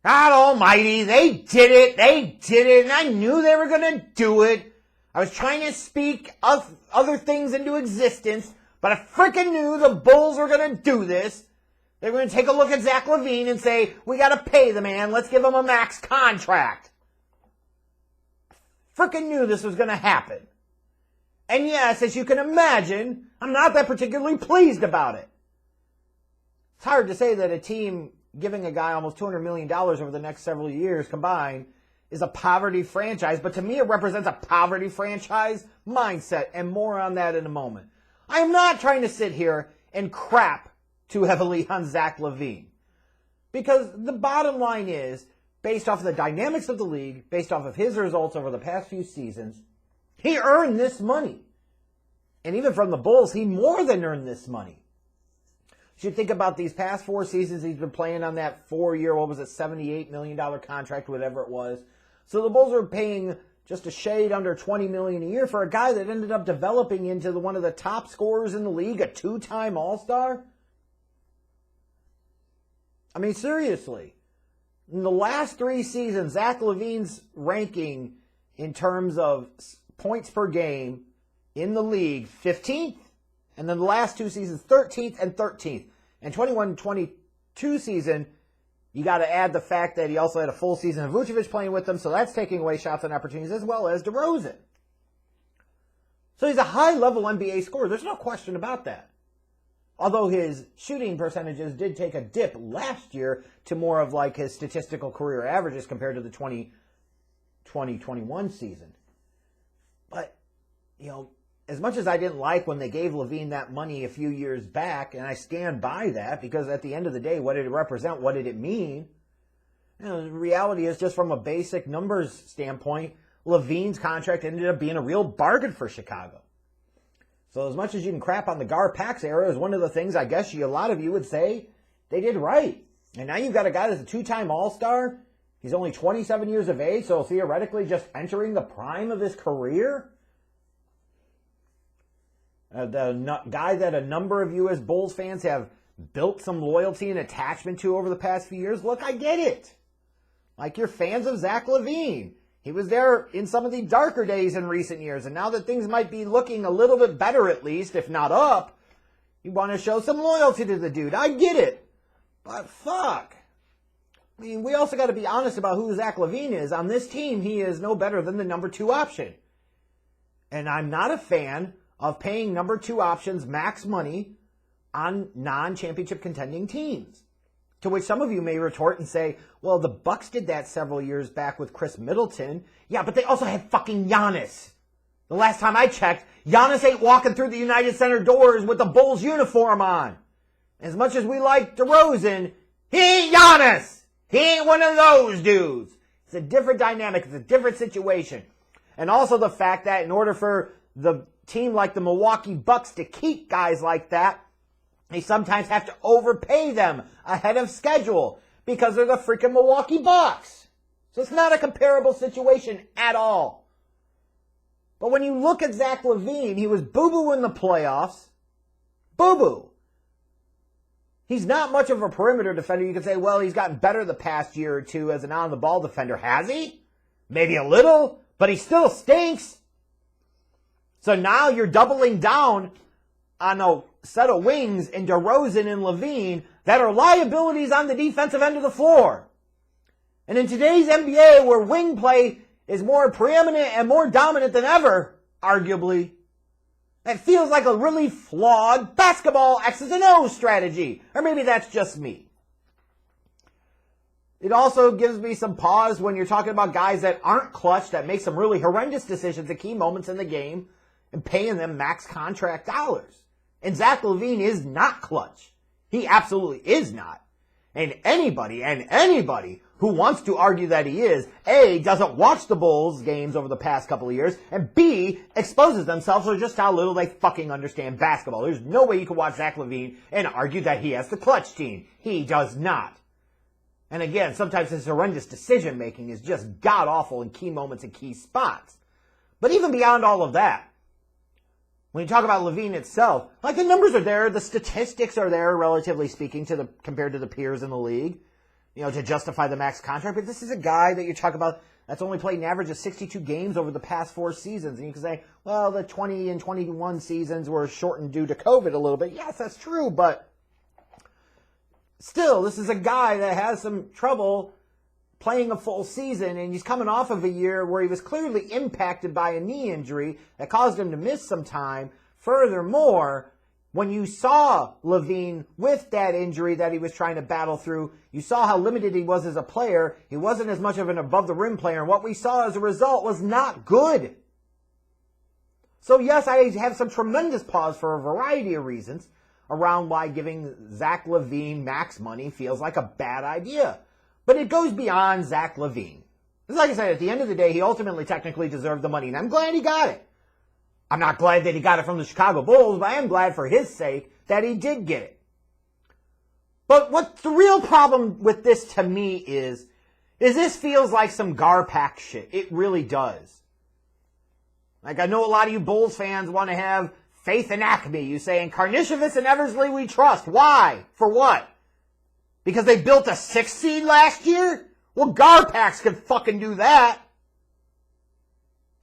God almighty, they did it, and I knew they were going to do it. I was trying to speak other things into existence, but I freaking knew the Bulls were going to do this. They were going to take a look at Zach LaVine and say, we got to pay the man, let's give him a max contract. Freaking knew this was going to happen. And yes, as you can imagine, I'm not that particularly pleased about it. It's hard to say that a team giving a guy almost $200 million over the next several years combined is a poverty franchise, but to me it represents a poverty franchise mindset, and more on that in a moment. I am not trying to sit here and crap too heavily on Zach LaVine, because the bottom line is, based off of the dynamics of the league, based off of his results over the past few seasons, he earned this money. And even from the Bulls, he more than earned this money. You should think about these past 4 seasons he's been playing on that 4-year, $78 million contract, whatever it was. So the Bulls are paying just a shade under $20 million a year for a guy that ended up developing into one of the top scorers in the league, a 2-time All-Star. I mean, seriously. In the last 3 seasons, Zach LaVine's ranking in terms of points per game in the league, 15th. And then the last 2 seasons, 13th and 13th. And 21-22 season, you got to add the fact that he also had a full season of Vucevic playing with them, so that's taking away shots and opportunities, as well as DeRozan. So he's a high-level NBA scorer. There's no question about that. Although his shooting percentages did take a dip last year to more of like his statistical career averages compared to the 2020-21 season. But, you know, as much as I didn't like when they gave LaVine that money a few years back, and I stand by that, because at the end of the day, what did it represent? What did it mean? You know, the reality is, just from a basic numbers standpoint, LaVine's contract ended up being a real bargain for Chicago. So as much as you can crap on the Gar-Pax era, is one of the things I guess a lot of you would say they did right. And now you've got a guy that's a 2-time All-Star. He's only 27 years of age, so theoretically just entering the prime of his career. The guy that a number of you as Bulls fans have built some loyalty and attachment to over the past few years. Look, I get it. Like, you're fans of Zach LaVine. He was there in some of the darker days in recent years, and now that things might be looking a little bit better, at least, if not up, you want to show some loyalty to the dude. I get it. But fuck. I mean, we also got to be honest about who Zach LaVine is. On this team, he is no better than the number 2 option. And I'm not a fan of paying number 2 options max money on non-championship contending teams. To which some of you may retort and say, well, the Bucks did that several years back with Chris Middleton. Yeah, but they also had fucking Giannis. The last time I checked, Giannis ain't walking through the United Center doors with the Bulls uniform on. As much as we like DeRozan, he ain't Giannis. He ain't one of those dudes. It's a different dynamic. It's a different situation. And also the fact that in order for the team like the Milwaukee Bucks to keep guys like that, they sometimes have to overpay them ahead of schedule because they're the freaking Milwaukee Bucks. So it's not a comparable situation at all. But when you look at Zach LaVine, he was boo-boo in the playoffs. Boo-boo. He's not much of a perimeter defender. You could say, well, he's gotten better the past year or two as an on-the-ball defender. Has he? Maybe a little, but he still stinks. So now you're doubling down on a set of wings in DeRozan and LaVine that are liabilities on the defensive end of the floor. And in today's NBA, where wing play is more preeminent and more dominant than ever, arguably, it feels like a really flawed basketball X's and O's strategy. Or maybe that's just me. It also gives me some pause when you're talking about guys that aren't clutch, that make some really horrendous decisions at key moments in the game, and paying them max contract dollars. And Zach LaVine is not clutch. He absolutely is not. And anybody who wants to argue that he is, A, doesn't watch the Bulls games over the past couple of years, and B, exposes themselves to just how little they fucking understand basketball. There's no way you can watch Zach LaVine and argue that he has the clutch team. He does not. And again, sometimes his horrendous decision-making is just god-awful in key moments and key spots. But even beyond all of that, when you talk about LaVine itself, like, the numbers are there, the statistics are there, relatively speaking, compared to the peers in the league. to justify the max contract. But this is a guy that you talk about that's only played an average of 62 games over the past 4 seasons. And you can say, well, the 20 and 21 seasons were shortened due to COVID a little bit. Yes, that's true, but still, this is a guy that has some trouble playing a full season, and he's coming off of a year where he was clearly impacted by a knee injury that caused him to miss some time. Furthermore, when you saw LaVine with that injury that he was trying to battle through, you saw how limited he was as a player. He wasn't as much of an above-the-rim player, and what we saw as a result was not good. So yes, I have some tremendous pause for a variety of reasons around why giving Zach LaVine max money feels like a bad idea. But it goes beyond Zach LaVine. Like I said, at the end of the day, he ultimately technically deserved the money, and I'm glad he got it. I'm not glad that he got it from the Chicago Bulls, but I am glad for his sake that he did get it. But what's the real problem with this to me is this feels like some Garpack shit. It really does. Like, I know a lot of you Bulls fans want to have faith in Acme. You say, in Karnisovas and Eversley we trust. Why? For what? Because they built a 6 seed last year? Well, Garpax could fucking do that.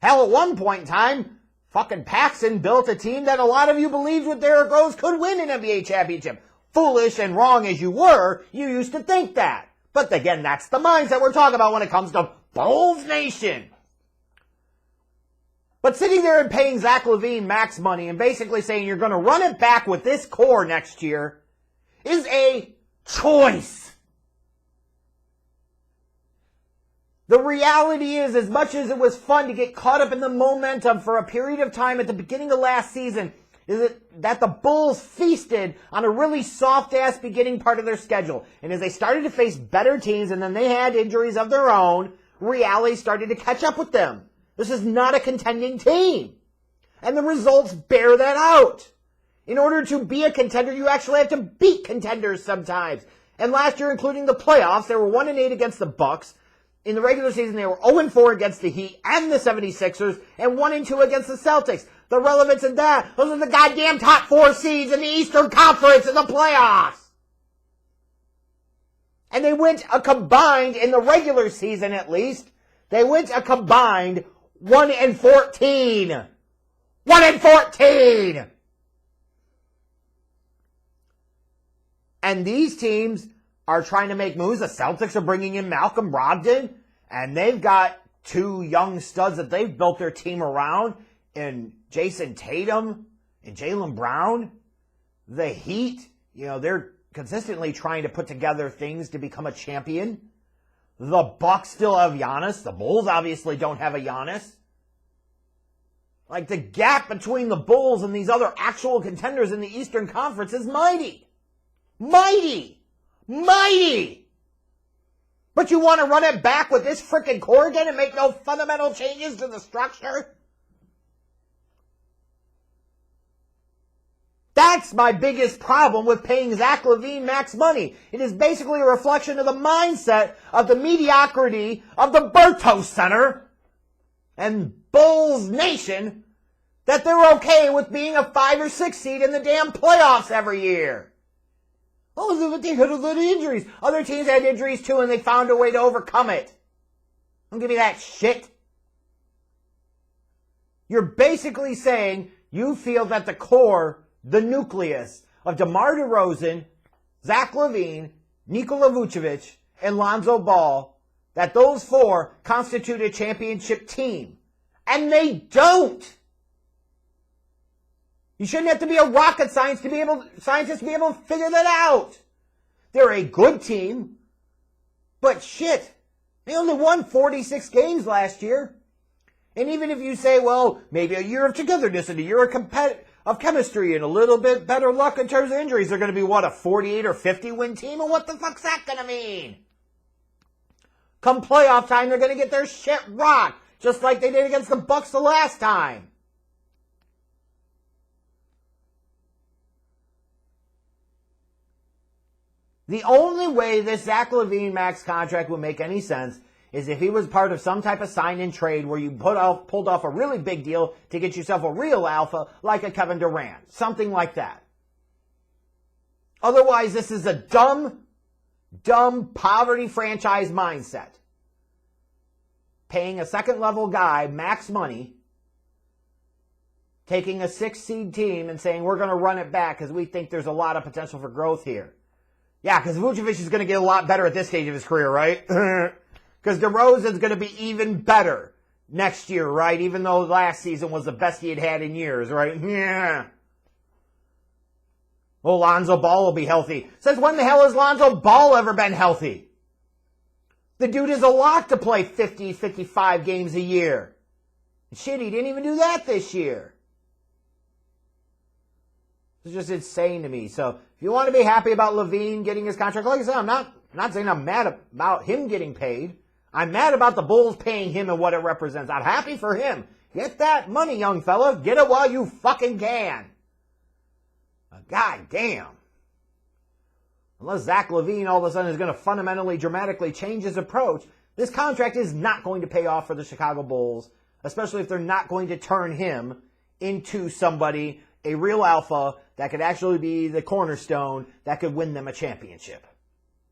Hell, at one point in time, fucking Paxson built a team that a lot of you believed with Derrick Rose could win an NBA championship. Foolish and wrong as you were, you used to think that. But again, that's the mindset we're talking about when it comes to Bulls Nation. But sitting there and paying Zach LaVine max money and basically saying you're going to run it back with this core next year is a choice. The reality is, as much as it was fun to get caught up in the momentum for a period of time at the beginning of last season, is that the Bulls feasted on a really soft-ass beginning part of their schedule. And as they started to face better teams and then they had injuries of their own, reality started to catch up with them. This is not a contending team. And the results bear that out. In order to be a contender, you actually have to beat contenders sometimes. And last year, including the playoffs, they were 1-8 against the Bucks. In the regular season, they were 0-4 against the Heat and the 76ers, and 1-2 against the Celtics. The relevance in that, those are the goddamn top 4 seeds in the Eastern Conference in the playoffs. And they went a combined, in the regular season at least, they went a combined 1-14. 1-14! And these teams are trying to make moves. The Celtics are bringing in Malcolm Brogdon, and they've got 2 young studs that they've built their team around in Jason Tatum and Jaylen Brown. The Heat, they're consistently trying to put together things to become a champion. The Bucks still have Giannis. The Bulls obviously don't have a Giannis. Like, the gap between the Bulls and these other actual contenders in the Eastern Conference is mighty. Mighty! Mighty! But you want to run it back with this frickin' core again and make no fundamental changes to the structure? That's my biggest problem with paying Zach LaVine max money. It is basically a reflection of the mindset of the mediocrity of the Berto Center and Bulls Nation that they're okay with being a 5 or 6 seed in the damn playoffs every year. Oh, they had a lot of injuries. Other teams had injuries too, and they found a way to overcome it. Don't give me that shit. You're basically saying you feel that the core, the nucleus of DeMar DeRozan, Zach LaVine, Nikola Vucevic, and Lonzo Ball, that those 4 constitute a championship team. And they don't. You shouldn't have to be a rocket scientist to be able to figure that out. They're a good team, but shit, they only won 46 games last year. And even if you say, well, maybe a year of togetherness and a year of chemistry and a little bit better luck in terms of injuries, they're going to be, what, a 48 or 50 win team? And what the fuck's that going to mean? Come playoff time, they're going to get their shit rocked, just like they did against the Bucks the last time. The only way this Zach LaVine max contract would make any sense is if he was part of some type of sign-in trade where you pulled off a really big deal to get yourself a real alpha like a Kevin Durant. Something like that. Otherwise, this is a dumb dumb poverty franchise mindset. Paying a second-level guy max money, taking a 6-seed team and saying, we're going to run it back because we think there's a lot of potential for growth here. Yeah, because Vucevic is going to get a lot better at this stage of his career, right? Because DeRozan's going to be even better next year, right? Even though last season was the best he had had in years, right? Yeah. Well, Lonzo Ball will be healthy. Since when the hell has Lonzo Ball ever been healthy? The dude is a lock to play 50, 55 games a year. Shit, he didn't even do that this year. It's just insane to me. So, if you want to be happy about LaVine getting his contract, like I said, I'm not saying I'm mad about him getting paid. I'm mad about the Bulls paying him and what it represents. I'm happy for him. Get that money, young fella. Get it while you fucking can. God damn. Unless Zach LaVine all of a sudden is going to fundamentally, dramatically change his approach, this contract is not going to pay off for the Chicago Bulls, especially if they're not going to turn him into somebody, a real alpha, that could actually be the cornerstone that could win them a championship.